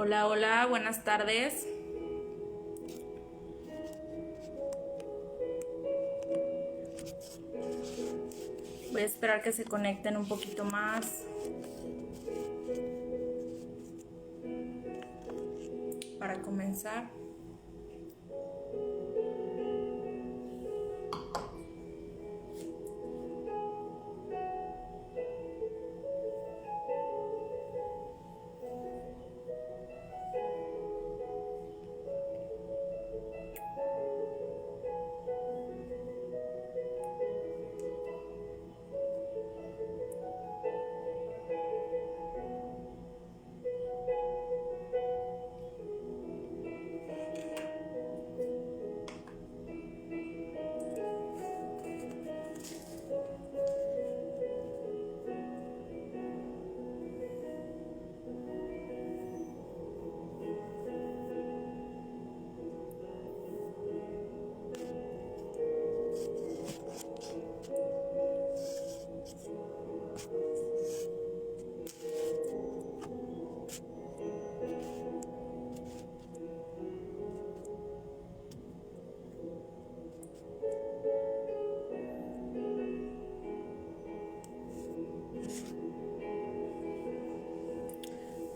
Hola, hola, buenas tardes. Voy a esperar que se conecten un poquito más para comenzar.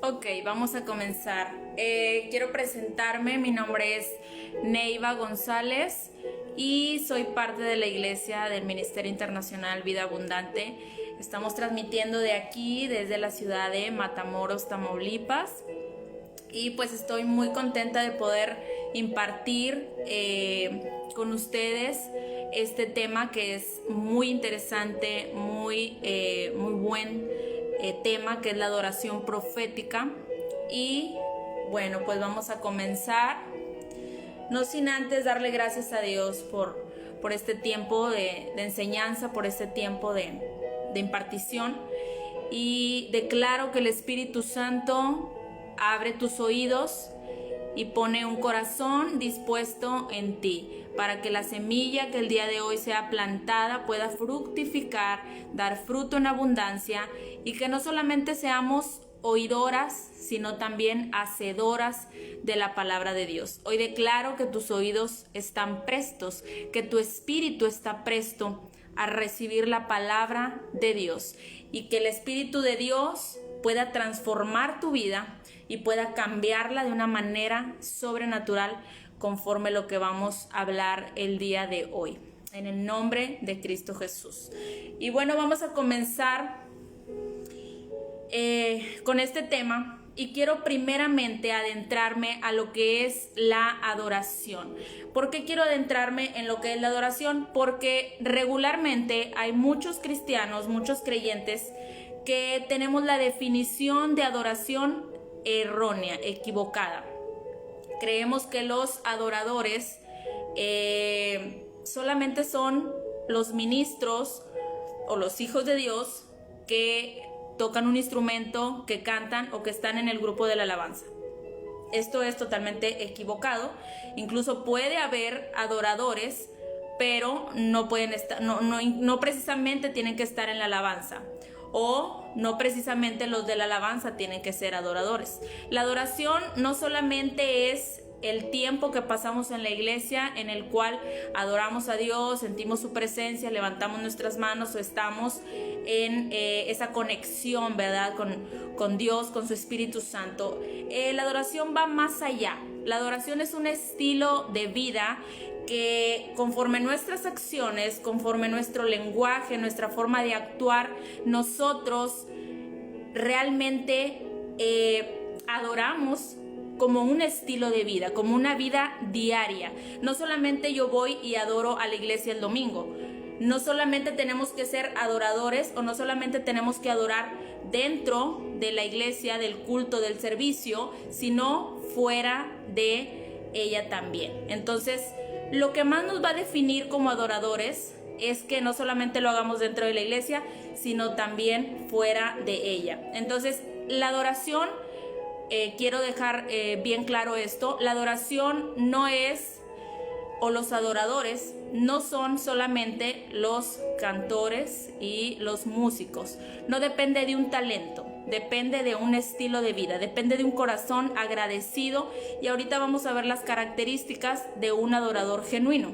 Ok, vamos a comenzar. Quiero presentarme, mi nombre es Neiva González y soy parte de la Iglesia del Ministerio Internacional Vida Abundante. Estamos transmitiendo de aquí, desde la ciudad de Matamoros, Tamaulipas. Y pues estoy muy contenta de poder impartir con ustedes este tema que es muy interesante, muy buen tema, que es la adoración profética. Y bueno, pues vamos a comenzar, no sin antes darle gracias a Dios por este tiempo de enseñanza, por este tiempo de impartición. Y declaro que el Espíritu Santo abre tus oídos y pone un corazón dispuesto en ti, para que la semilla que el día de hoy sea plantada pueda fructificar, dar fruto en abundancia, y que no solamente seamos oidoras, sino también hacedoras de la palabra de Dios. Hoy declaro que tus oídos están prestos, que tu espíritu está presto a recibir la palabra de Dios, y que el Espíritu de Dios pueda transformar tu vida y pueda cambiarla de una manera sobrenatural, conforme lo que vamos a hablar el día de hoy, en el nombre de Cristo Jesús. Y bueno, vamos a comenzar con este tema, y quiero primeramente adentrarme a lo que es la adoración. ¿Por qué quiero adentrarme en lo que es la adoración? Porque regularmente hay muchos cristianos, muchos creyentes, que tenemos la definición de adoración errónea, equivocada. Creemos que los adoradores solamente son los ministros o los hijos de Dios que tocan un instrumento, que cantan o que están en el grupo de la alabanza. Esto es totalmente equivocado. Incluso puede haber adoradores, pero no pueden estar, no precisamente tienen que estar en la alabanza. O no precisamente los de la alabanza tienen que ser adoradores. La adoración no solamente es el tiempo que pasamos en la iglesia, en el cual adoramos a Dios, sentimos su presencia, levantamos nuestras manos o estamos en esa conexión, ¿verdad?, con Dios, con su Espíritu Santo. La adoración va más allá. La adoración es un estilo de vida que, conforme nuestras acciones, conforme nuestro lenguaje, nuestra forma de actuar, nosotros realmente adoramos como un estilo de vida, como una vida diaria. No solamente yo voy y adoro a la iglesia el domingo. No solamente tenemos que ser adoradores, o no solamente tenemos que adorar dentro de la iglesia, del culto, del servicio, sino fuera de ella también. Entonces, lo que más nos va a definir como adoradores es que no solamente lo hagamos dentro de la iglesia, sino también fuera de ella. Entonces, la adoración, quiero dejar bien claro esto, la adoración no es, o los adoradores no son solamente los cantores y los músicos. No depende de un talento. depende de un estilo de vida, depende de un corazón agradecido, y ahorita vamos a ver las características de un adorador genuino.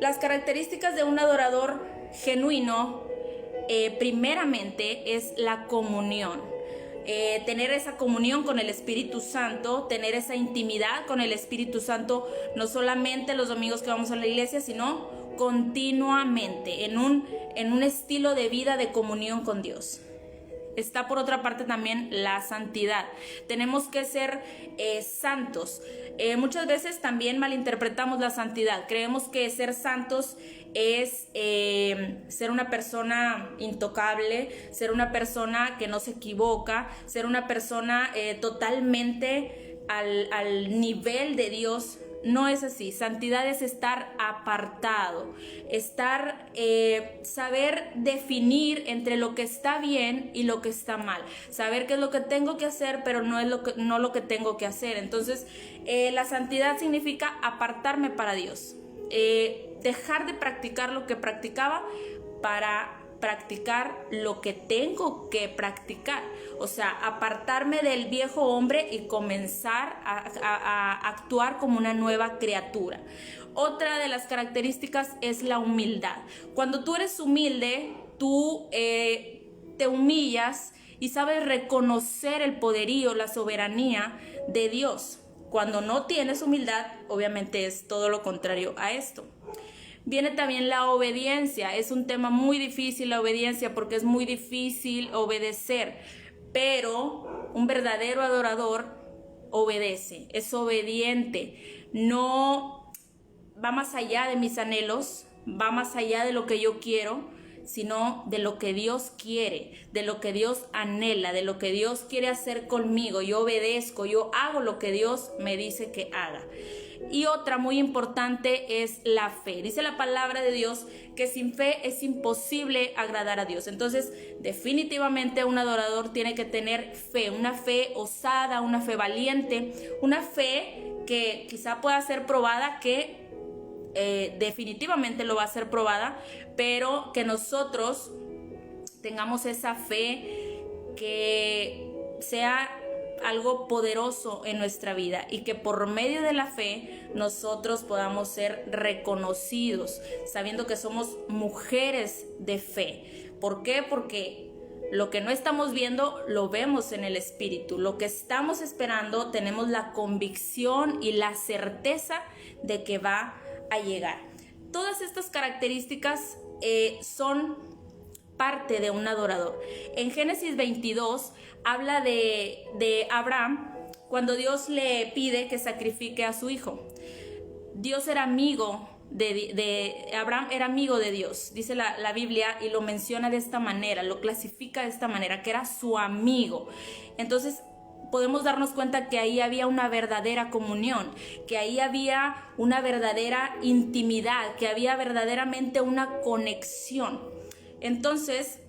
Las características de un adorador genuino, primeramente, es la comunión. Tener esa comunión con el Espíritu Santo, tener esa intimidad con el Espíritu Santo, no solamente los domingos que vamos a la iglesia, sino continuamente, en un estilo de vida de comunión con Dios. Está por otra parte también la santidad. Tenemos que ser santos. Muchas veces también malinterpretamos la santidad. Creemos que ser santos es ser una persona intocable, ser una persona que no se equivoca, ser una persona totalmente al nivel de Dios. No es así. Santidad es estar apartado, saber definir entre lo que está bien y lo que está mal, saber qué es lo que tengo que hacer, pero no lo que tengo que hacer. Entonces, la santidad significa apartarme para Dios, dejar de practicar lo que practicaba para practicar lo que tengo que practicar, o sea, apartarme del viejo hombre y comenzar a actuar como una nueva criatura. Otra de las características es la humildad. Cuando tú eres humilde, tú te humillas y sabes reconocer el poderío, la soberanía de Dios. Cuando no tienes humildad, obviamente es todo lo contrario a esto. Viene también la obediencia. Es un tema muy difícil la obediencia, porque es muy difícil obedecer, pero un verdadero adorador obedece, es obediente, no va más allá de mis anhelos, va más allá de lo que yo quiero, sino de lo que Dios quiere, de lo que Dios anhela, de lo que Dios quiere hacer conmigo. Yo obedezco, yo hago lo que Dios me dice que haga. Y otra muy importante es la fe. Dice la palabra de Dios que sin fe es imposible agradar a Dios. Entonces, definitivamente un adorador tiene que tener fe, una fe osada, una fe valiente, una fe que quizá pueda ser probada, que definitivamente lo va a ser probada, pero que nosotros tengamos esa fe que sea algo poderoso en nuestra vida, y que por medio de la fe nosotros podamos ser reconocidos, sabiendo que somos mujeres de fe. ¿Por qué? Porque lo que no estamos viendo lo vemos en el Espíritu. Lo que estamos esperando tenemos la convicción y la certeza de que va a llegar. Todas estas características son parte de un adorador. En Génesis 22 habla de Abraham, cuando Dios le pide que sacrifique a su hijo. Dios era amigo Abraham era amigo de Dios, dice la Biblia, y lo menciona de esta manera, lo clasifica de esta manera, que era su amigo. Entonces podemos darnos cuenta que ahí había una verdadera comunión, que ahí había una verdadera intimidad, que había verdaderamente una conexión. Entonces,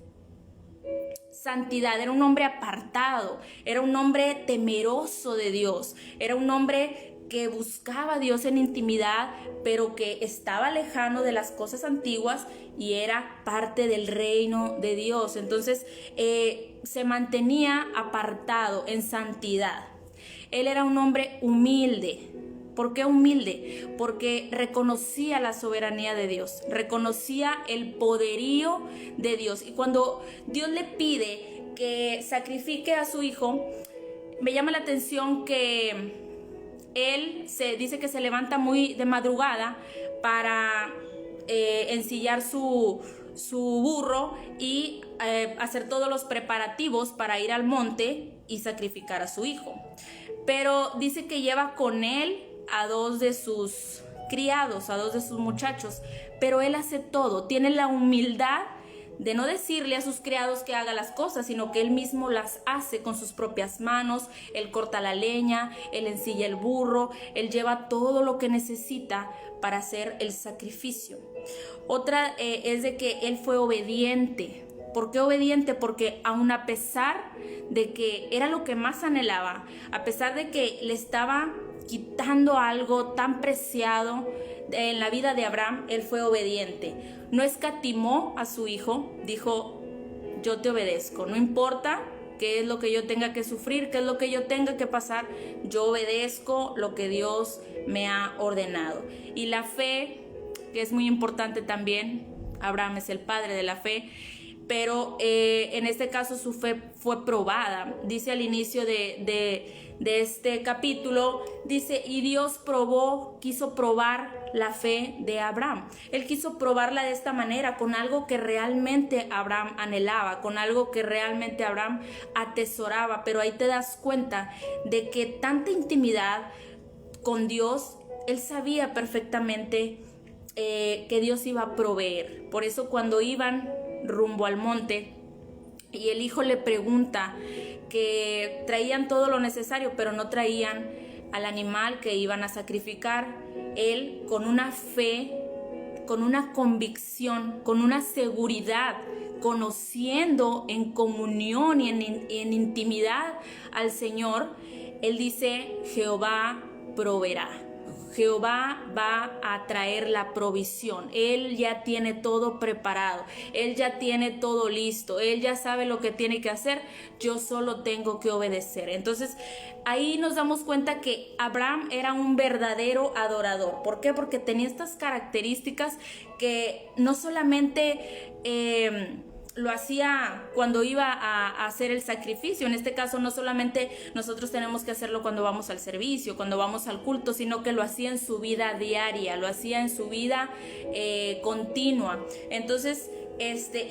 santidad, era un hombre apartado, era un hombre temeroso de Dios, era un hombre que buscaba a Dios en intimidad, pero que estaba lejano de las cosas antiguas y era parte del reino de Dios. Entonces se mantenía apartado en santidad. Él era un hombre humilde. ¿Por qué humilde? Porque reconocía la soberanía de Dios, reconocía el poderío de Dios. Y cuando Dios le pide que sacrifique a su hijo, me llama la atención que él dice que se levanta muy de madrugada para ensillar su burro y hacer todos los preparativos para ir al monte y sacrificar a su hijo. Pero dice que lleva con él a 2 de sus criados, a 2 de sus muchachos, pero él hace todo, tiene la humildad de no decirle a sus criados que haga las cosas, sino que él mismo las hace con sus propias manos. Él corta la leña, él ensilla el burro, él lleva todo lo que necesita para hacer el sacrificio. Otra es de que él fue obediente. ¿Por qué obediente? Porque aun a pesar de que era lo que más anhelaba, a pesar de que le estaba quitando algo tan preciado en la vida de Abraham, él fue obediente. No escatimó a su hijo, dijo: yo te obedezco, no importa qué es lo que yo tenga que sufrir, qué es lo que yo tenga que pasar, yo obedezco lo que Dios me ha ordenado. Y la fe, que es muy importante también, Abraham es el padre de la fe, pero en este caso su fe fue probada. Dice al inicio de este capítulo, dice, y Dios quiso probar la fe de Abraham. Él quiso probarla de esta manera, con algo que realmente Abraham anhelaba, con algo que realmente Abraham atesoraba. Pero ahí te das cuenta de que tanta intimidad con Dios, él sabía perfectamente que Dios iba a proveer. Por eso cuando iban rumbo al monte y el hijo le pregunta, que traían todo lo necesario pero no traían al animal que iban a sacrificar, él con una fe, con una convicción, con una seguridad, conociendo en comunión y en intimidad al Señor, él dice, Jehová proveerá. Jehová va a traer la provisión. Él ya tiene todo preparado. Él ya tiene todo listo. Él ya sabe lo que tiene que hacer. Yo solo tengo que obedecer. Entonces, ahí nos damos cuenta que Abraham era un verdadero adorador. ¿Por qué? Porque tenía estas características que no solamente lo hacía cuando iba a hacer el sacrificio. En este caso, no solamente nosotros tenemos que hacerlo cuando vamos al servicio, cuando vamos al culto, sino que lo hacía en su vida diaria, lo hacía en su vida continua. Entonces,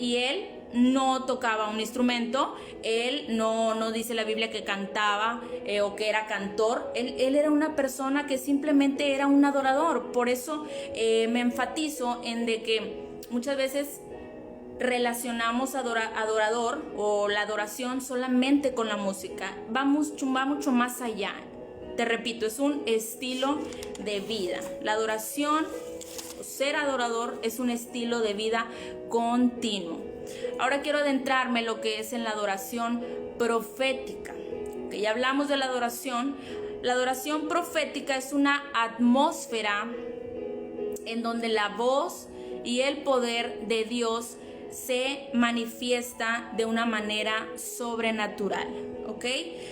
y él no tocaba un instrumento, él no dice la Biblia que cantaba o que era cantor, él era una persona que simplemente era un adorador. Por eso me enfatizo en de que muchas veces relacionamos adorador o la adoración solamente con la música. Va mucho más allá. Te repito, es un estilo de vida. La adoración, ser adorador, es un estilo de vida continuo. Ahora quiero adentrarme en lo que es en la adoración profética. Que ya hablamos de la adoración. La adoración profética es una atmósfera en donde la voz y el poder de Dios se manifiesta de una manera sobrenatural, ¿ok?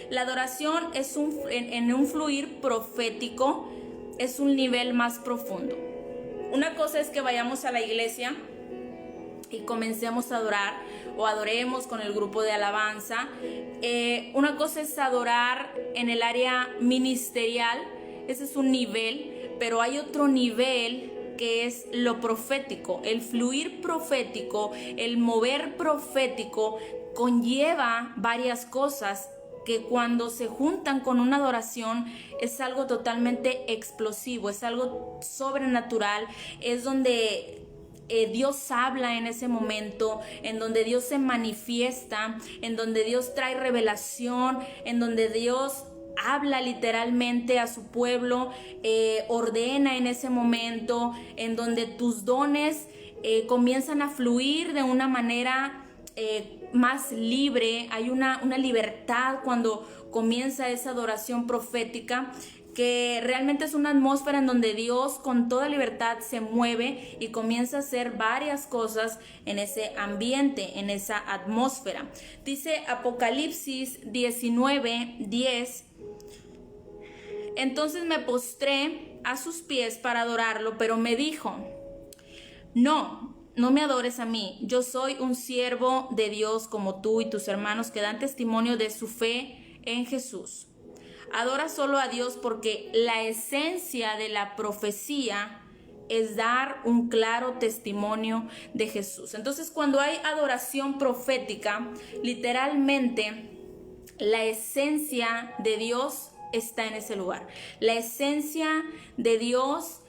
La adoración es en un fluir profético, es un nivel más profundo. Una cosa es que vayamos a la iglesia y comencemos a adorar o adoremos con el grupo de alabanza. Una cosa es adorar en el área ministerial, ese es un nivel, pero hay otro nivel que es lo profético. El fluir profético, el mover profético conlleva varias cosas que cuando se juntan con una adoración es algo totalmente explosivo, es algo sobrenatural, es donde Dios habla en ese momento, en donde Dios se manifiesta, en donde Dios trae revelación, en donde Dios habla literalmente a su pueblo, ordena en ese momento, en donde tus dones comienzan a fluir de una manera más libre. Hay una libertad cuando comienza esa adoración profética, que realmente es una atmósfera en donde Dios con toda libertad se mueve y comienza a hacer varias cosas en ese ambiente, en esa atmósfera. Dice Apocalipsis 19:10, entonces me postré a sus pies para adorarlo, pero me dijo, no me adores a mí, yo soy un siervo de Dios como tú y tus hermanos que dan testimonio de su fe en Jesús. Adora solo a Dios, porque la esencia de la profecía es dar un claro testimonio de Jesús. Entonces, cuando hay adoración profética, literalmente la esencia de Dios está en ese lugar. La esencia de Dios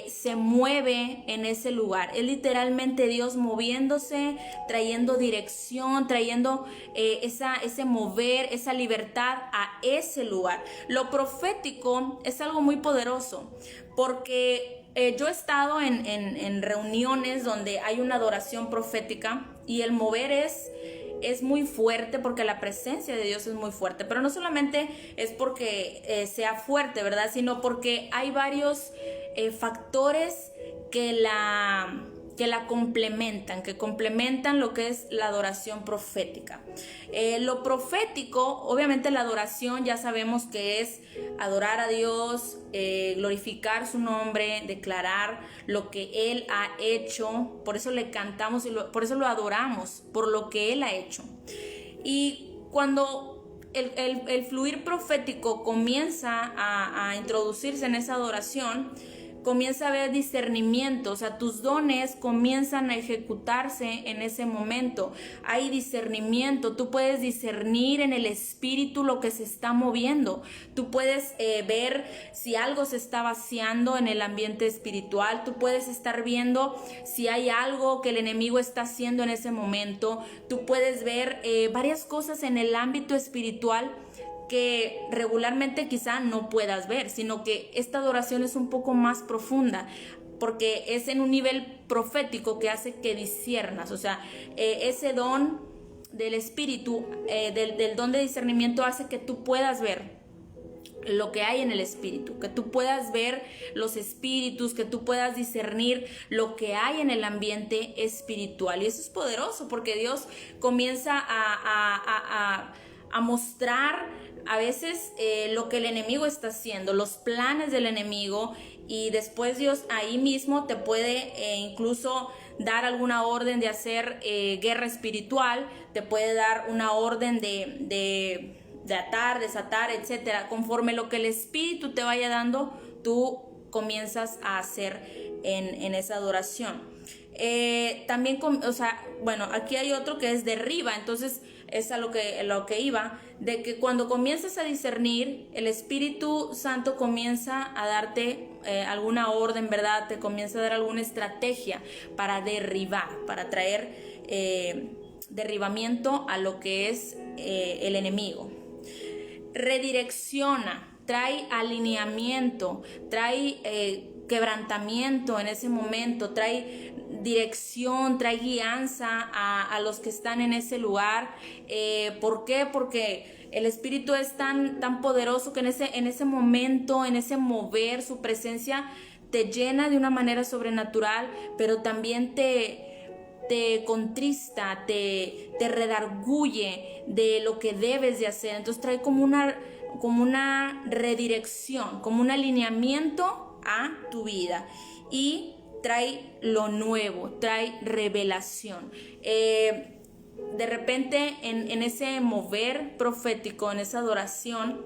se mueve en ese lugar. Es literalmente Dios moviéndose, trayendo dirección, trayendo ese mover, esa libertad a ese lugar. Lo profético es algo muy poderoso, porque yo he estado en reuniones donde hay una adoración profética y el mover es muy fuerte, porque la presencia de Dios es muy fuerte, pero no solamente es porque sea fuerte, ¿verdad? Sino porque hay varios factores que la que la complementan, que complementan lo que es la adoración profética. Lo profético, obviamente la adoración ya sabemos que es adorar a Dios, glorificar su nombre, declarar lo que Él ha hecho, por eso le cantamos y por eso lo adoramos, por lo que Él ha hecho. Y cuando el fluir profético comienza a introducirse en esa adoración, comienza a haber discernimiento, o sea, tus dones comienzan a ejecutarse en ese momento. Hay discernimiento, tú puedes discernir en el espíritu lo que se está moviendo. Tú puedes ver si algo se está vaciando en el ambiente espiritual. Tú puedes estar viendo si hay algo que el enemigo está haciendo en ese momento. Tú puedes ver varias cosas en el ámbito espiritual que regularmente quizá no puedas ver, sino que esta adoración es un poco más profunda, porque es en un nivel profético que hace que disciernas, o sea, ese don del espíritu, del don de discernimiento hace que tú puedas ver lo que hay en el espíritu, que tú puedas ver los espíritus, que tú puedas discernir lo que hay en el ambiente espiritual. Y eso es poderoso porque Dios comienza a mostrar a veces lo que el enemigo está haciendo, los planes del enemigo, y después Dios ahí mismo te puede incluso dar alguna orden de hacer guerra espiritual, te puede dar una orden de atar, desatar, etcétera. Conforme lo que el espíritu te vaya dando, tú comienzas a hacer en esa adoración. También, aquí hay otro que es derriba, entonces es a lo que iba, de que cuando comienzas a discernir, el Espíritu Santo comienza a darte alguna orden, ¿verdad? Te comienza a dar alguna estrategia para derribar, para traer derribamiento a lo que es el enemigo. Redirecciona, trae alineamiento, trae quebrantamiento en ese momento, trae dirección, trae guianza a los que están en ese lugar. ¿Por qué? Porque el Espíritu es tan poderoso que en ese momento, en ese mover, su presencia te llena de una manera sobrenatural, pero también te contrista, te redarguye de lo que debes de hacer. Entonces trae como una redirección, como un alineamiento a tu vida, y trae lo nuevo, trae revelación. De repente en ese mover profético, en esa adoración,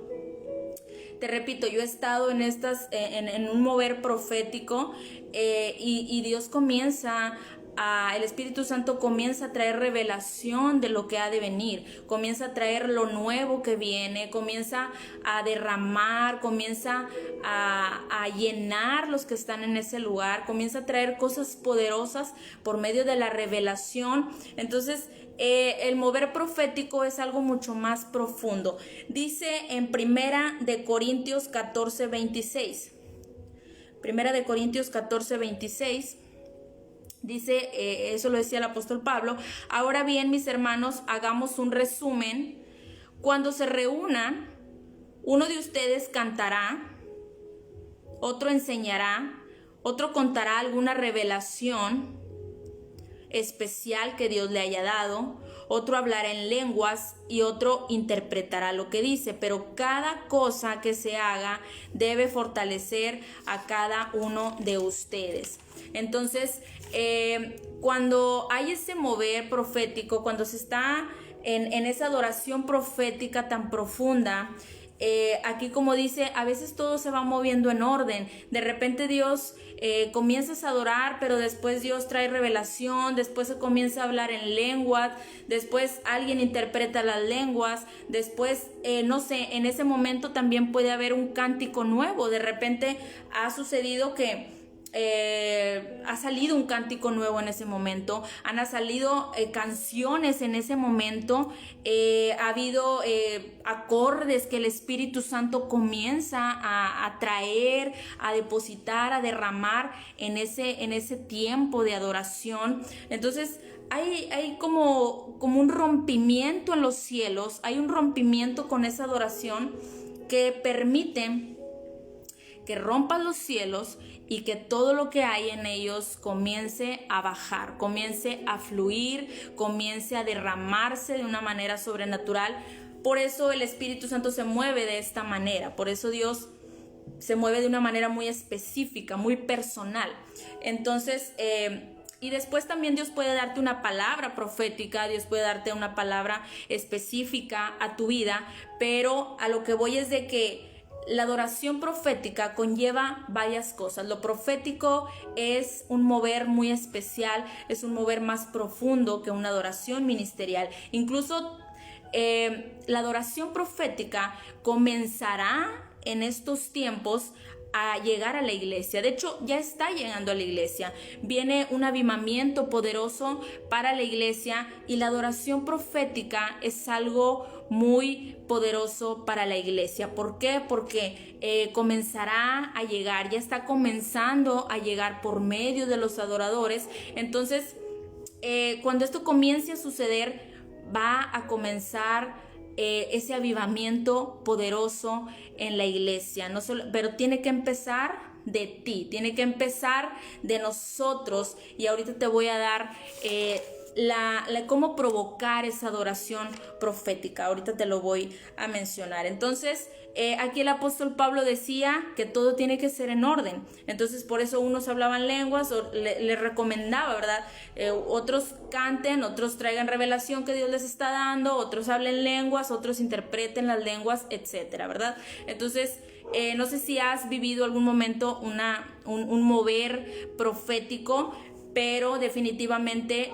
te repito, yo he estado en un mover profético y Dios el Espíritu Santo comienza a traer revelación de lo que ha de venir, comienza a traer lo nuevo que viene, comienza a derramar, comienza a llenar los que están en ese lugar, comienza a traer cosas poderosas por medio de la revelación. Entonces, el mover profético es algo mucho más profundo. Dice en Primera de Corintios 14:26. Primera de Corintios 14:26. Dice, eso lo decía el apóstol Pablo: ahora bien, mis hermanos, hagamos un resumen. Cuando se reúnan, uno de ustedes cantará, otro enseñará, otro contará alguna revelación especial que Dios le haya dado, otro hablará en lenguas y otro interpretará lo que dice. Pero cada cosa que se haga debe fortalecer a cada uno de ustedes. Entonces, cuando hay ese mover profético, cuando se está en esa adoración profética tan profunda, aquí, como dice, a veces todo se va moviendo en orden. De repente Dios comienzas a adorar, pero después Dios trae revelación, después se comienza a hablar en lenguas, después alguien interpreta las lenguas, después, no sé, en ese momento también puede haber un cántico nuevo. De repente ha sucedido que ha salido un cántico nuevo en ese momento, han salido canciones en ese momento, ha habido acordes que el Espíritu Santo comienza a traer, a depositar, a derramar en ese tiempo de adoración. Entonces hay como un rompimiento en los cielos, hay un rompimiento con esa adoración que permite que rompas los cielos y que todo lo que hay en ellos comience a bajar, comience a fluir, comience a derramarse de una manera sobrenatural. Por eso el Espíritu Santo se mueve de esta manera, por eso Dios se mueve de una manera muy específica, muy personal. Entonces, y después también Dios puede darte una palabra profética, Dios puede darte una palabra específica a tu vida, pero a lo que voy es de que la adoración profética conlleva varias cosas. Lo profético es un mover muy especial, es un mover más profundo que una adoración ministerial. Incluso la adoración profética comenzará en estos tiempos a llegar a la iglesia. De hecho, ya está llegando a la iglesia. Viene un avivamiento poderoso para la iglesia y la adoración profética es algo muy poderoso para la iglesia. ¿Por qué? Porque comenzará a llegar, ya está comenzando a llegar por medio de los adoradores. Entonces, cuando esto comience a suceder, va a comenzar ese avivamiento poderoso en la iglesia, no solo, pero tiene que empezar de ti, tiene que empezar de nosotros. Y ahorita te voy a dar cómo provocar esa adoración profética. Ahorita te lo voy a mencionar. Entonces, aquí el apóstol Pablo decía que todo tiene que ser en orden. Entonces, por eso unos hablaban lenguas, o le recomendaba, ¿verdad? Otros canten, otros traigan revelación que Dios les está dando, otros hablen lenguas, otros interpreten las lenguas, etcétera, ¿verdad? Entonces, no sé si has vivido algún momento un mover profético, pero definitivamente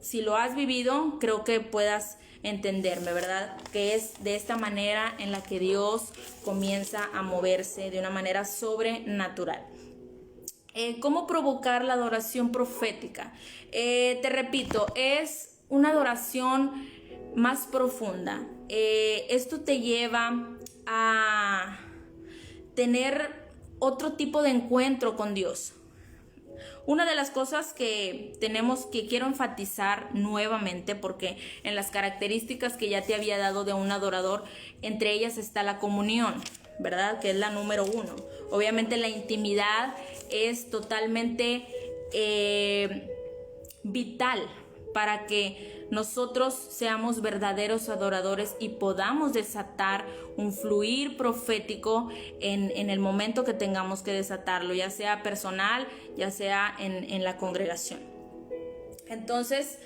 si lo has vivido, creo que puedas entenderme, ¿verdad? Que es de esta manera en la que Dios comienza a moverse de una manera sobrenatural. ¿Cómo provocar la adoración profética? Te repito, es una adoración más profunda. Esto te lleva a tener otro tipo de encuentro con Dios. Una de las cosas que quiero enfatizar nuevamente, porque en las características que ya te había dado de un adorador, entre ellas está la comunión, ¿verdad? Que es la número 1. Obviamente la intimidad es totalmente vital para que nosotros seamos verdaderos adoradores y podamos desatar un fluir profético en el momento que tengamos que desatarlo, ya sea personal, ya sea en la congregación. Entonces,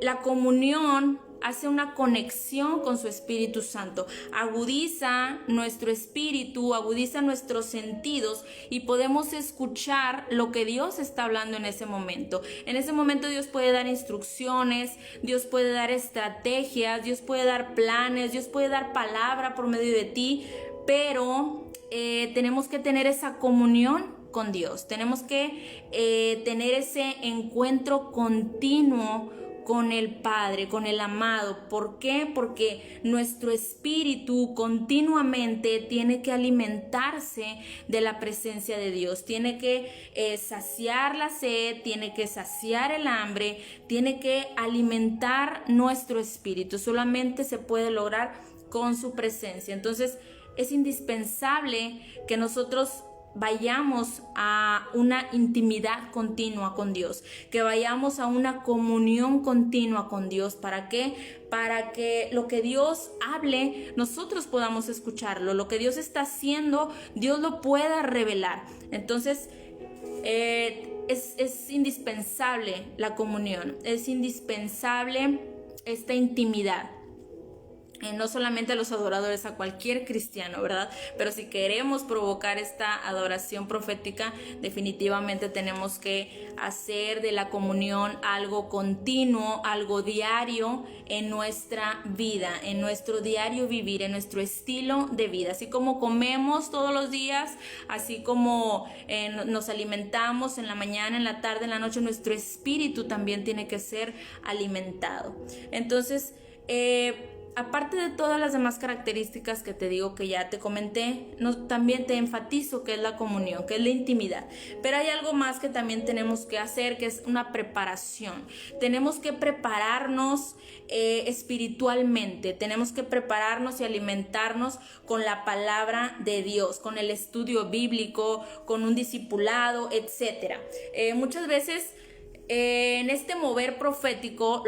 la comunión hace una conexión con su Espíritu Santo, agudiza nuestro espíritu, agudiza nuestros sentidos y podemos escuchar lo que Dios está hablando en ese momento. En ese momento Dios puede dar instrucciones, Dios puede dar estrategias, Dios puede dar planes, Dios puede dar palabra por medio de ti, pero tenemos que tener esa comunión con Dios, tenemos que tener ese encuentro continuo con el Padre, con el amado. ¿Por qué? Porque nuestro espíritu continuamente tiene que alimentarse de la presencia de Dios, tiene que saciar la sed, tiene que saciar el hambre, tiene que alimentar nuestro espíritu. Solamente se puede lograr con su presencia. Entonces, es indispensable que nosotros vayamos a una intimidad continua con Dios, que vayamos a una comunión continua con Dios. ¿Para qué? Para que lo que Dios hable, nosotros podamos escucharlo. Lo que Dios está haciendo, Dios lo pueda revelar. Entonces, es indispensable la comunión, es indispensable esta intimidad. No solamente a los adoradores, a cualquier cristiano, ¿verdad? Pero si queremos provocar esta adoración profética, definitivamente tenemos que hacer de la comunión algo continuo, algo diario en nuestra vida, en nuestro diario vivir, en nuestro estilo de vida. Así como comemos todos los días, así como nos alimentamos en la mañana, en la tarde, en la noche, nuestro espíritu también tiene que ser alimentado. Entonces, aparte de todas las demás características que te digo que ya te comenté, también te enfatizo que es la comunión, que es la intimidad. Pero hay algo más que también tenemos que hacer, que es una preparación. Tenemos que prepararnos espiritualmente, tenemos que prepararnos y alimentarnos con la palabra de Dios, con el estudio bíblico, con un discipulado, etc. Muchas veces en este mover profético,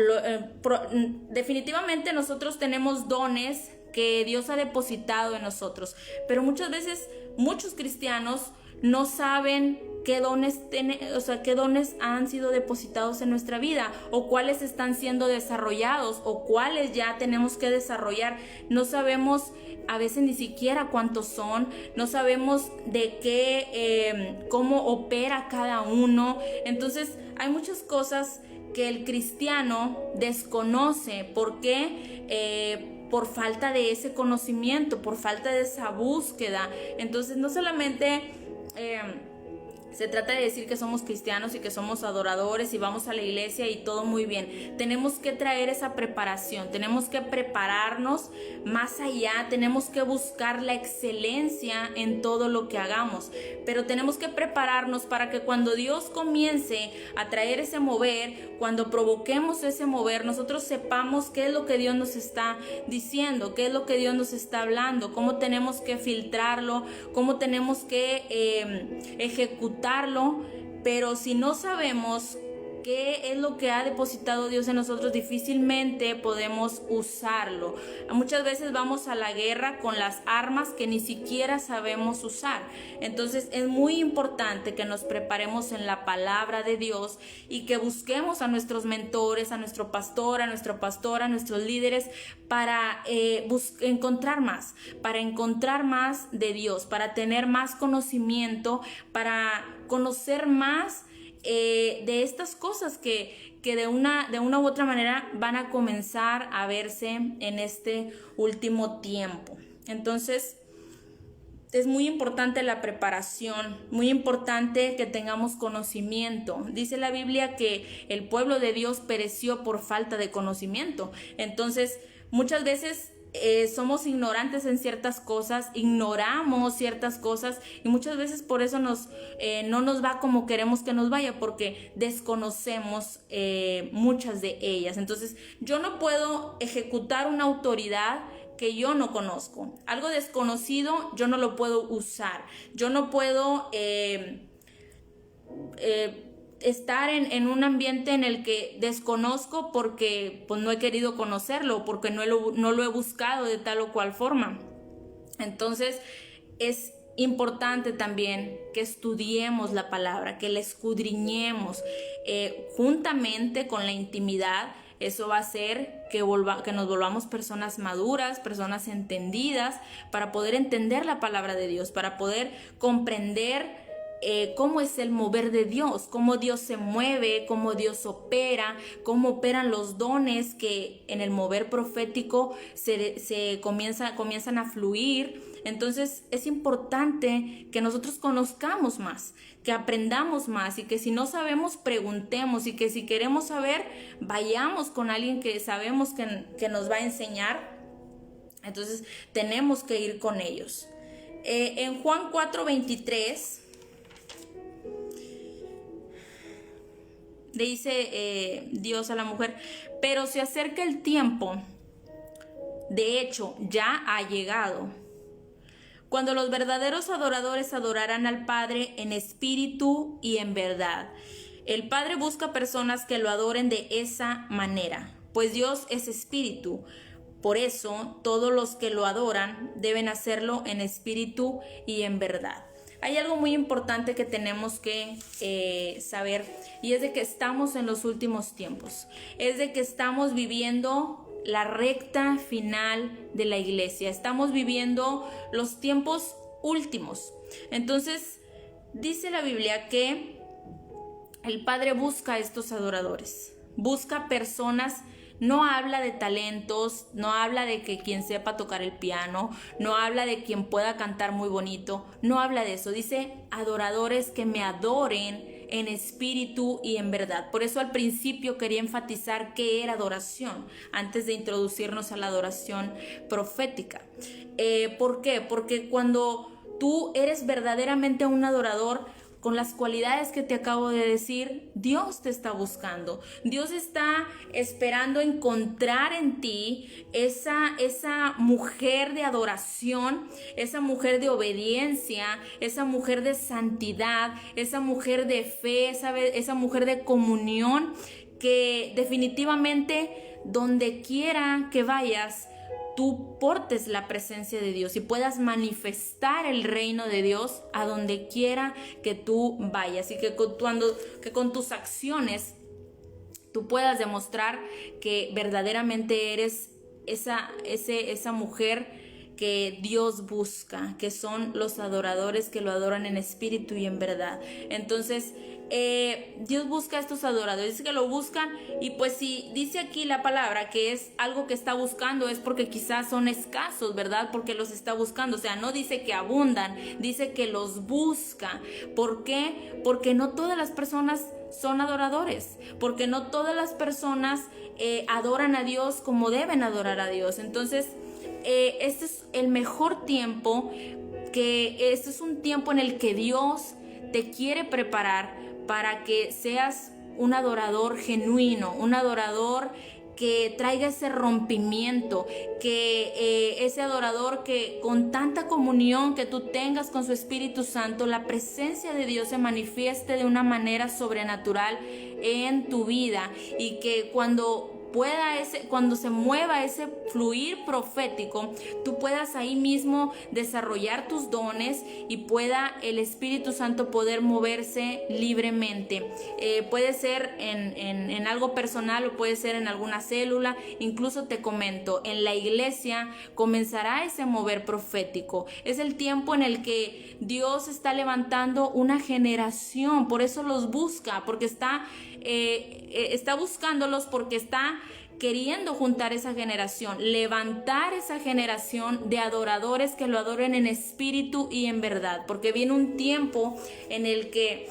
definitivamente nosotros tenemos dones que Dios ha depositado en nosotros, pero muchas veces muchos cristianos no saben qué dones han sido depositados en nuestra vida, o cuáles están siendo desarrollados, o cuáles ya tenemos que desarrollar. No sabemos a veces ni siquiera cuántos son, no sabemos de qué, cómo opera cada uno. Entonces hay muchas cosas que el cristiano desconoce. ¿Por qué? Por falta de ese conocimiento, por falta de esa búsqueda. Entonces no solamente se trata de decir que somos cristianos y que somos adoradores y vamos a la iglesia y todo muy bien. Tenemos que traer esa preparación, tenemos que prepararnos más allá, tenemos que buscar la excelencia en todo lo que hagamos, pero tenemos que prepararnos para que cuando Dios comience a traer ese mover, cuando provoquemos ese mover, nosotros sepamos qué es lo que Dios nos está diciendo, qué es lo que Dios nos está hablando, cómo tenemos que filtrarlo, cómo tenemos que ejecutarlo. Pero si no sabemos qué es lo que ha depositado Dios en nosotros, difícilmente podemos usarlo. Muchas veces vamos a la guerra con las armas que ni siquiera sabemos usar. Entonces es muy importante que nos preparemos en la palabra de Dios y que busquemos a nuestros mentores, a nuestro pastor, a nuestros líderes, para encontrar más de Dios, para tener más conocimiento, para conocer más de estas cosas que de una u otra manera van a comenzar a verse en este último tiempo. Entonces es muy importante la preparación, muy importante que tengamos conocimiento. Dice la Biblia que el pueblo de Dios pereció por falta de conocimiento. Entonces muchas veces somos ignorantes en ciertas cosas, ignoramos ciertas cosas y muchas veces por eso no nos va como queremos que nos vaya, porque desconocemos muchas de ellas. Entonces yo no puedo ejecutar una autoridad que yo no conozco. Algo desconocido yo no lo puedo usar. Yo no puedo estar en un ambiente en el que desconozco porque pues no he querido conocerlo, porque no lo he buscado de tal o cual forma. Entonces es importante también que estudiemos la palabra, que la escudriñemos juntamente con la intimidad. Eso va a hacer que nos volvamos personas maduras, personas entendidas, para poder entender la palabra de Dios, para poder comprender cómo es el mover de Dios, cómo Dios se mueve, cómo Dios opera, cómo operan los dones que en el mover profético se comienzan a fluir. Entonces es importante que nosotros conozcamos más, que aprendamos más, y que si no sabemos, preguntemos, y que si queremos saber, vayamos con alguien que sabemos que nos va a enseñar. Entonces tenemos que ir con ellos. En Juan 4:23 le dice Dios a la mujer: pero se acerca el tiempo, de hecho ya ha llegado, cuando los verdaderos adoradores adorarán al Padre en espíritu y en verdad. El Padre busca personas que lo adoren de esa manera, pues Dios es espíritu. Por eso todos los que lo adoran deben hacerlo en espíritu y en verdad. Hay algo muy importante que tenemos que saber, y es de que estamos en los últimos tiempos. Es de que estamos viviendo la recta final de la iglesia. Estamos viviendo los tiempos últimos. Entonces, dice la Biblia que el Padre busca a estos adoradores. Busca personas. No habla de talentos, no habla de que quien sepa tocar el piano, no habla de quien pueda cantar muy bonito, no habla de eso. Dice adoradores que me adoren en espíritu y en verdad. Por eso al principio quería enfatizar qué era adoración, antes de introducirnos a la adoración profética. ¿Por qué? Porque cuando tú eres verdaderamente un adorador, con las cualidades que te acabo de decir, Dios te está buscando. Dios está esperando encontrar en ti esa mujer de adoración, esa mujer de obediencia, esa mujer de santidad, esa mujer de fe, esa mujer de comunión, que definitivamente donde quiera que vayas, tú portes la presencia de Dios y puedas manifestar el reino de Dios a donde quiera que tú vayas, y que con tus acciones tú puedas demostrar que verdaderamente eres esa mujer que Dios busca, que son los adoradores que lo adoran en espíritu y en verdad. Entonces, Dios busca a estos adoradores, dice que lo buscan, y pues si dice aquí la palabra que es algo que está buscando, es porque quizás son escasos, ¿verdad? Porque los está buscando, o sea, no dice que abundan, dice que los busca. ¿Por qué? Porque no todas las personas son adoradores, porque no todas las personas adoran a Dios como deben adorar a Dios. Entonces, este es el mejor tiempo, que este es un tiempo en el que Dios te quiere preparar para que seas un adorador genuino, un adorador que traiga ese rompimiento, que ese adorador que con tanta comunión que tú tengas con su Espíritu Santo, la presencia de Dios se manifieste de una manera sobrenatural en tu vida, y que cuando se mueva ese fluir profético, tú puedas ahí mismo desarrollar tus dones y pueda el Espíritu Santo poder moverse libremente. Puede ser en algo personal, o puede ser en alguna célula. Incluso te comento, en la iglesia comenzará ese mover profético. Es el tiempo en el que Dios está levantando una generación, por eso los busca, porque está buscándolos, porque está queriendo juntar esa generación, levantar esa generación de adoradores que lo adoren en espíritu y en verdad, porque viene un tiempo en el que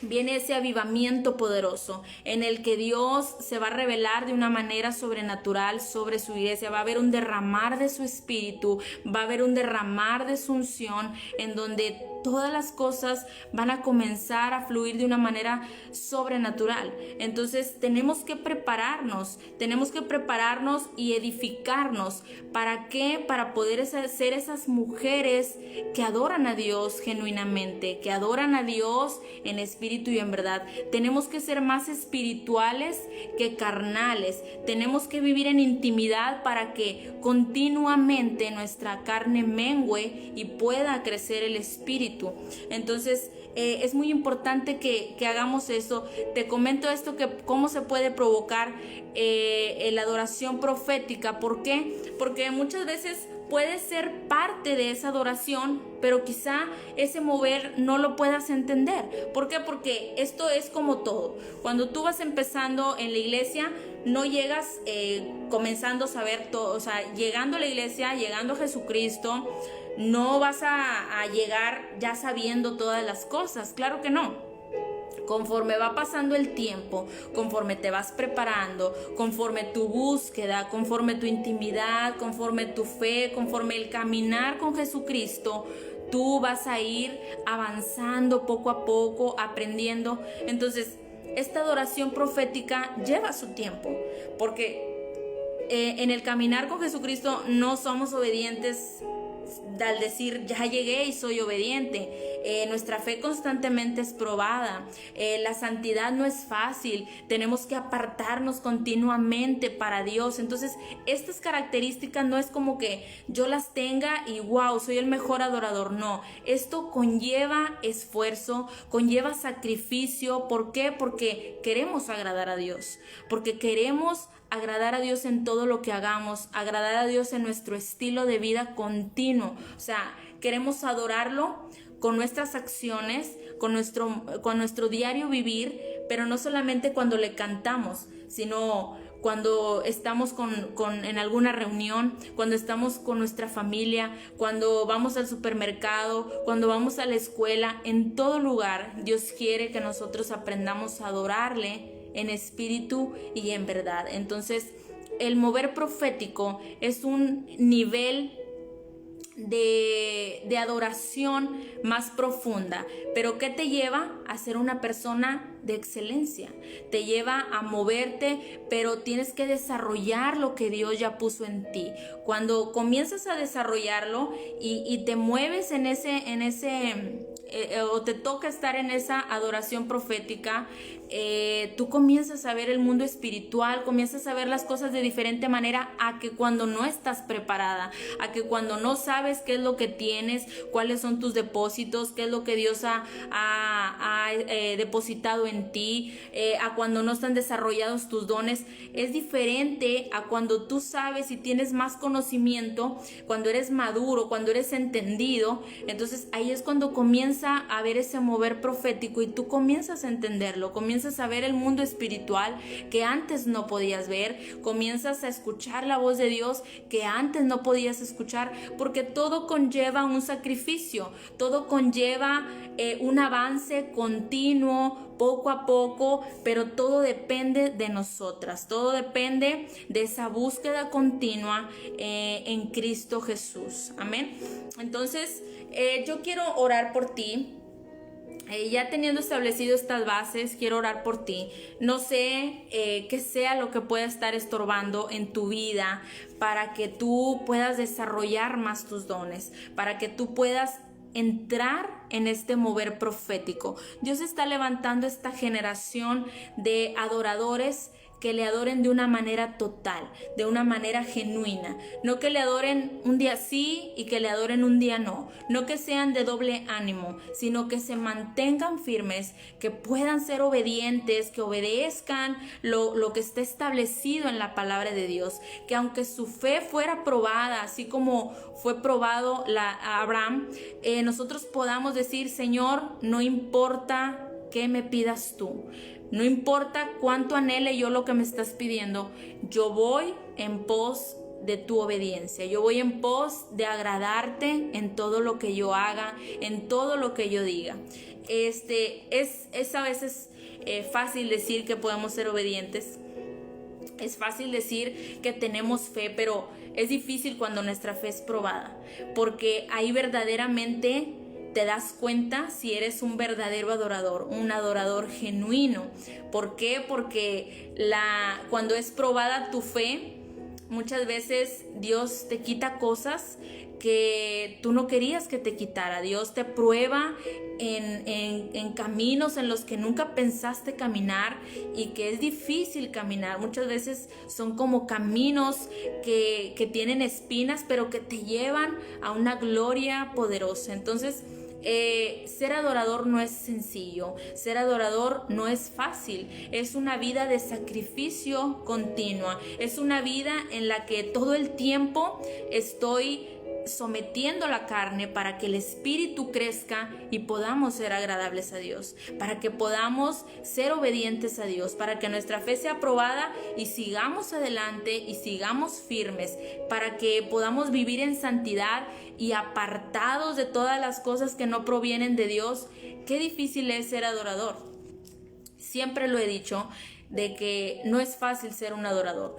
viene ese avivamiento poderoso, en el que Dios se va a revelar de una manera sobrenatural sobre su iglesia. Va a haber un derramar de su espíritu, va a haber un derramar de su unción, en donde todas las cosas van a comenzar a fluir de una manera sobrenatural. Entonces tenemos que prepararnos y edificarnos. ¿Para qué? Para poder ser esas mujeres que adoran a Dios genuinamente, que adoran a Dios en espíritu y en verdad. Tenemos que ser más espirituales que carnales. Tenemos que vivir en intimidad para que continuamente nuestra carne mengue y pueda crecer el espíritu. Entonces es muy importante que hagamos eso. Te comento esto, que cómo se puede provocar la adoración profética. ¿Por qué? Porque muchas veces puede ser parte de esa adoración, pero quizá ese mover no lo puedas entender. ¿Por qué? Porque esto es como todo. Cuando tú vas empezando en la iglesia, no llegas comenzando a saber todo. O sea, llegando a la iglesia, llegando a Jesucristo, no vas a llegar ya sabiendo todas las cosas. Claro que no. Conforme va pasando el tiempo, conforme te vas preparando, conforme tu búsqueda, conforme tu intimidad, conforme tu fe, conforme el caminar con Jesucristo, tú vas a ir avanzando poco a poco, aprendiendo. Entonces, esta adoración profética lleva su tiempo, porque en el caminar con Jesucristo no somos obedientes al decir ya llegué y soy obediente. Nuestra fe constantemente es probada. La santidad no es fácil. Tenemos que apartarnos continuamente para Dios. Entonces, estas características no es como que yo las tenga y wow, soy el mejor adorador. No, esto conlleva esfuerzo, conlleva sacrificio. ¿Por qué? Porque queremos agradar a Dios, porque queremos agradar a Dios en todo lo que hagamos, agradar a Dios en nuestro estilo de vida continuo. O sea, queremos adorarlo con nuestras acciones, con nuestro diario vivir, pero no solamente cuando le cantamos, sino cuando estamos en alguna reunión, cuando estamos con nuestra familia, cuando vamos al supermercado, cuando vamos a la escuela, en todo lugar Dios quiere que nosotros aprendamos a adorarle en espíritu y en verdad. Entonces, el mover profético es un nivel de adoración más profunda, pero ¿qué te lleva a ser una persona de excelencia? Te lleva a moverte, pero tienes que desarrollar lo que Dios ya puso en ti. Cuando comienzas a desarrollarlo y te mueves en ese o te toca estar en esa adoración profética, tú comienzas a ver el mundo espiritual, comienzas a ver las cosas de diferente manera a que cuando no estás preparada, a que cuando no sabes qué es lo que tienes, cuáles son tus depósitos, qué es lo que Dios ha depositado en ti, a cuando no están desarrollados tus dones. Es diferente a cuando tú sabes y tienes más conocimiento, cuando eres maduro, cuando eres entendido. Entonces ahí es cuando comienza a ver ese mover profético y tú comienzas a entenderlo, comienzas a ver el mundo espiritual que antes no podías ver, comienzas a escuchar la voz de Dios que antes no podías escuchar, porque todo conlleva un sacrificio, todo conlleva un avance continuo, poco a poco, pero todo depende de nosotras, todo depende de esa búsqueda continua en Cristo Jesús. Amén. Entonces, yo quiero orar por ti. Ya teniendo establecido estas bases, quiero orar por ti. No sé qué sea lo que pueda estar estorbando en tu vida para que tú puedas desarrollar más tus dones, para que tú puedas entrar en este mover profético. Dios está levantando esta generación de adoradores que le adoren de una manera total, de una manera genuina. No que le adoren un día sí y que le adoren un día no. No que sean de doble ánimo, sino que se mantengan firmes, que puedan ser obedientes, que obedezcan lo que está establecido en la palabra de Dios. Que aunque su fe fuera probada, así como fue probado a Abraham, nosotros podamos decir: Señor, no importa qué me pidas tú, no importa cuánto anhele yo lo que me estás pidiendo, yo voy en pos de tu obediencia, yo voy en pos de agradarte en todo lo que yo haga, en todo lo que yo diga. Es a veces fácil decir que podemos ser obedientes, es fácil decir que tenemos fe, pero es difícil cuando nuestra fe es probada, porque ahí verdaderamente te das cuenta si eres un verdadero adorador, un adorador genuino. ¿Por qué? Porque cuando es probada tu fe, muchas veces Dios te quita cosas que tú no querías que te quitara. Dios te prueba en caminos en los que nunca pensaste caminar y que es difícil caminar. Muchas veces son como caminos que tienen espinas, pero que te llevan a una gloria poderosa. Entonces, ser adorador no es sencillo, ser adorador no es fácil, es una vida de sacrificio continua, es una vida en la que todo el tiempo estoy sometiendo la carne para que el espíritu crezca y podamos ser agradables a Dios, para que podamos ser obedientes a Dios, para que nuestra fe sea probada y sigamos adelante y sigamos firmes, para que podamos vivir en santidad y apartados de todas las cosas que no provienen de Dios. Qué difícil es ser adorador. Siempre lo he dicho, de que no es fácil ser un adorador.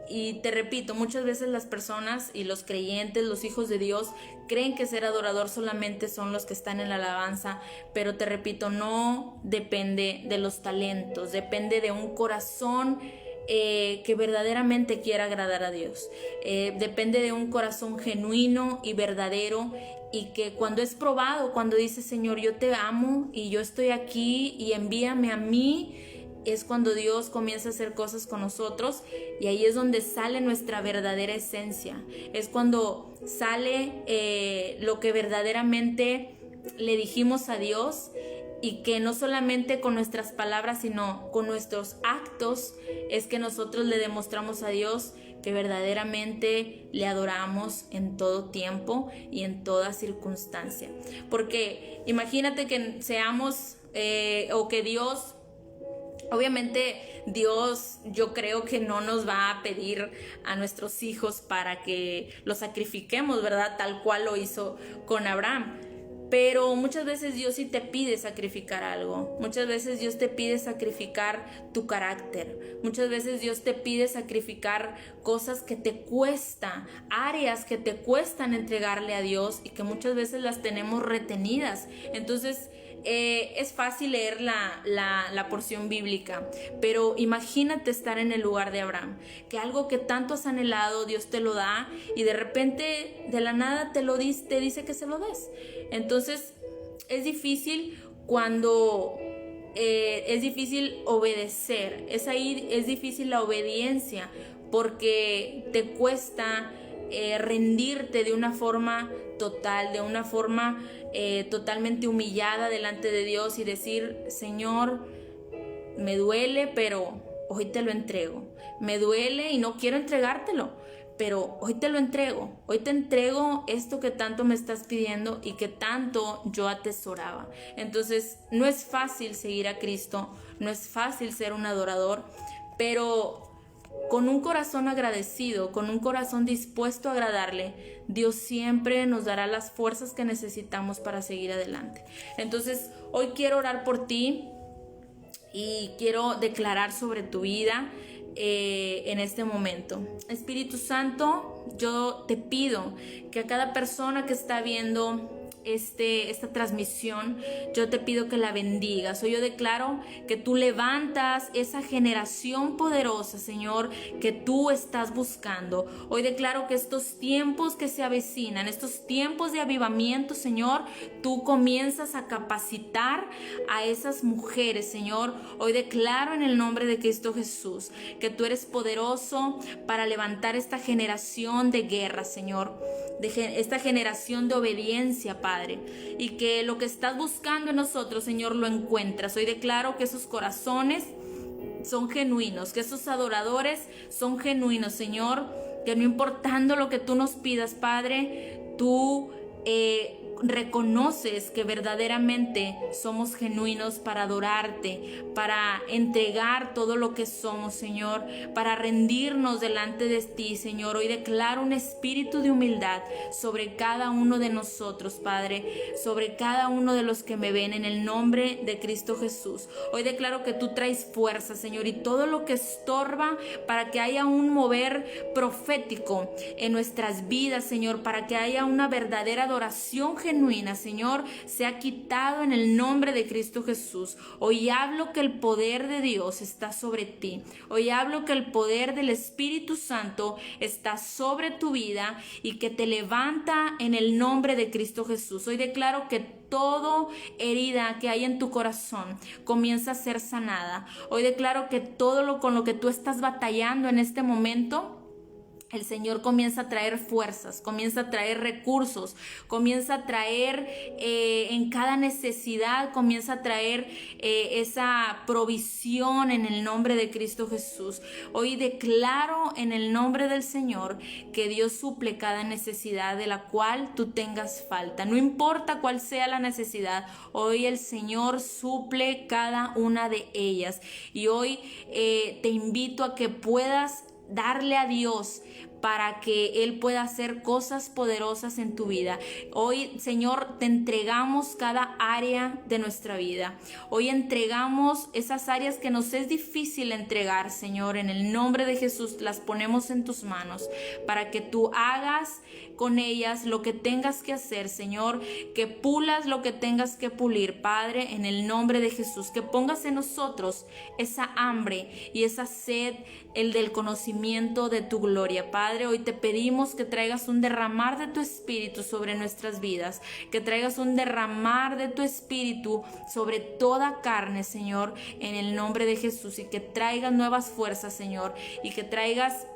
Y te repito, muchas veces las personas y los creyentes, los hijos de Dios, creen que ser adorador solamente son los que están en la alabanza, pero te repito, no depende de los talentos, depende de un corazón que verdaderamente quiera agradar a Dios. Depende de un corazón genuino y verdadero, y que cuando es probado, cuando dice: Señor, yo te amo y yo estoy aquí y envíame a mí, es cuando Dios comienza a hacer cosas con nosotros, y ahí es donde sale nuestra verdadera esencia. Es cuando sale lo que verdaderamente le dijimos a Dios, y que no solamente con nuestras palabras, sino con nuestros actos es que nosotros le demostramos a Dios que verdaderamente le adoramos en todo tiempo y en toda circunstancia. Porque imagínate que seamos o que Dios Obviamente Dios, yo creo que no nos va a pedir a nuestros hijos para que los sacrifiquemos, ¿verdad? Tal cual lo hizo con Abraham. Pero muchas veces Dios sí te pide sacrificar algo. Muchas veces Dios te pide sacrificar tu carácter. Muchas veces Dios te pide sacrificar cosas que te cuestan, áreas que te cuestan entregarle a Dios y que muchas veces las tenemos retenidas. Entonces, es fácil leer la porción bíblica, pero imagínate estar en el lugar de Abraham, que algo que tanto has anhelado, Dios te lo da y de repente de la nada te dice que se lo des. Entonces es difícil cuando es difícil obedecer, es difícil la obediencia porque te cuesta rendirte de una forma total, de una forma totalmente humillada delante de Dios y decir: Señor, me duele, pero hoy te lo entrego. Me duele y no quiero entregártelo, pero hoy te lo entrego. Hoy te entrego esto que tanto me estás pidiendo y que tanto yo atesoraba. Entonces, no es fácil seguir a Cristo, no es fácil ser un adorador, pero con un corazón agradecido, con un corazón dispuesto a agradarle, Dios siempre nos dará las fuerzas que necesitamos para seguir adelante. Entonces, hoy quiero orar por ti y quiero declarar sobre tu vida en este momento. Espíritu Santo, yo te pido que a cada persona que está viendo esta transmisión, yo te pido que la bendigas. Hoy yo declaro que tú levantas esa generación poderosa, Señor, que tú estás buscando. Hoy declaro que estos tiempos que se avecinan, estos tiempos de avivamiento, Señor, tú comienzas a capacitar a esas mujeres, Señor. Hoy declaro en el nombre de Cristo Jesús que tú eres poderoso para levantar esta generación de guerra, Señor, esta generación de obediencia, Padre, y que lo que estás buscando en nosotros, Señor, lo encuentras. Hoy declaro que esos corazones son genuinos, que esos adoradores son genuinos, Señor, que no importando lo que tú nos pidas, Padre, tú reconoces que verdaderamente somos genuinos para adorarte, para entregar todo lo que somos, Señor, para rendirnos delante de ti, Señor. Hoy declaro un espíritu de humildad sobre cada uno de nosotros, Padre, sobre cada uno de los que me ven, en el nombre de Cristo Jesús. Hoy declaro que tú traes fuerza, Señor, y todo lo que estorba para que haya un mover profético en nuestras vidas, Señor, para que haya una verdadera adoración genuina, Señor, se ha quitado en el nombre de Cristo Jesús. Hoy hablo que el poder de Dios está sobre ti. Hoy hablo que el poder del Espíritu Santo está sobre tu vida y que te levanta en el nombre de Cristo Jesús. Hoy declaro que toda herida que hay en tu corazón comienza a ser sanada. Hoy declaro que todo con lo que tú estás batallando en este momento, el Señor comienza a traer fuerzas, comienza a traer recursos, comienza a traer en cada necesidad, comienza a traer esa provisión en el nombre de Cristo Jesús. Hoy declaro en el nombre del Señor que Dios suple cada necesidad de la cual tú tengas falta. No importa cuál sea la necesidad, hoy el Señor suple cada una de ellas. Y hoy te invito a que puedas darle a Dios para que Él pueda hacer cosas poderosas en tu vida. Hoy, Señor, te entregamos cada área de nuestra vida. Hoy entregamos esas áreas que nos es difícil entregar, Señor. En el nombre de Jesús las ponemos en tus manos para que tú hagas con ellas lo que tengas que hacer, Señor, que pulas lo que tengas que pulir, Padre, en el nombre de Jesús, que pongas en nosotros esa hambre y esa sed, el del conocimiento de tu gloria, Padre. Hoy te pedimos que traigas un derramar de tu espíritu sobre nuestras vidas, que traigas un derramar de tu espíritu sobre toda carne, Señor, en el nombre de Jesús, y que traigas nuevas fuerzas, Señor, y que traigas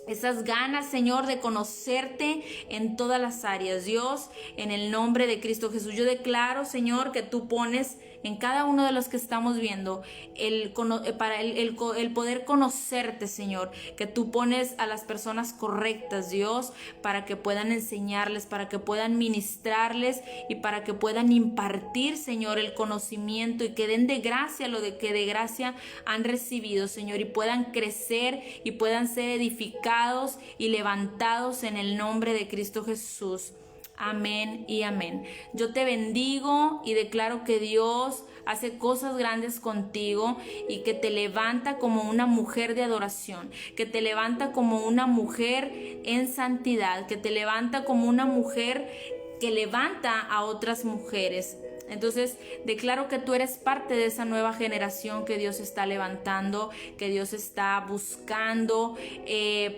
esas ganas, Señor, de conocerte en todas las áreas, Dios, en el nombre de Cristo Jesús. Yo declaro, Señor, que tú pones en cada uno de los que estamos viendo, el poder conocerte, Señor, que tú pones a las personas correctas, Dios, para que puedan enseñarles, para que puedan ministrarles y para que puedan impartir, Señor, el conocimiento y que den de gracia lo de que de gracia han recibido, Señor, y puedan crecer y puedan ser edificados y levantados en el nombre de Cristo Jesús. Amén y amén. Yo te bendigo y declaro que Dios hace cosas grandes contigo y que te levanta como una mujer de adoración, que te levanta como una mujer en santidad, que te levanta como una mujer que levanta a otras mujeres. Entonces declaro que tú eres parte de esa nueva generación que Dios está levantando, que Dios está buscando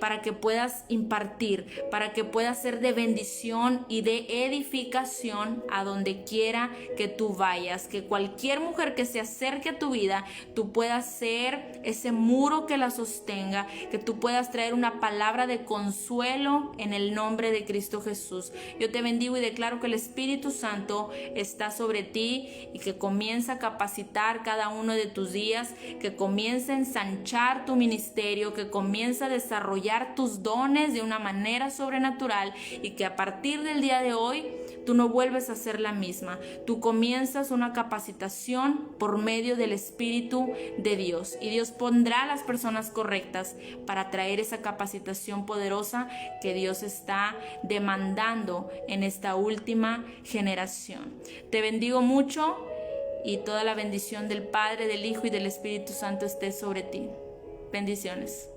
para que puedas impartir, para que puedas ser de bendición y de edificación a donde quiera que tú vayas. Que cualquier mujer que se acerque a tu vida, tú puedas ser ese muro que la sostenga, que tú puedas traer una palabra de consuelo en el nombre de Cristo Jesús. Yo te bendigo y declaro que el Espíritu Santo está sobre ti y que comienza a capacitar cada uno de tus días, que comienza a ensanchar tu ministerio, que comienza a desarrollar tus dones de una manera sobrenatural y que a partir del día de hoy tú no vuelves a ser la misma. Tú comienzas una capacitación por medio del Espíritu de Dios y Dios pondrá a las personas correctas para traer esa capacitación poderosa que Dios está demandando en esta última generación. Te bendigo mucho y toda la bendición del Padre, del Hijo y del Espíritu Santo esté sobre ti. Bendiciones.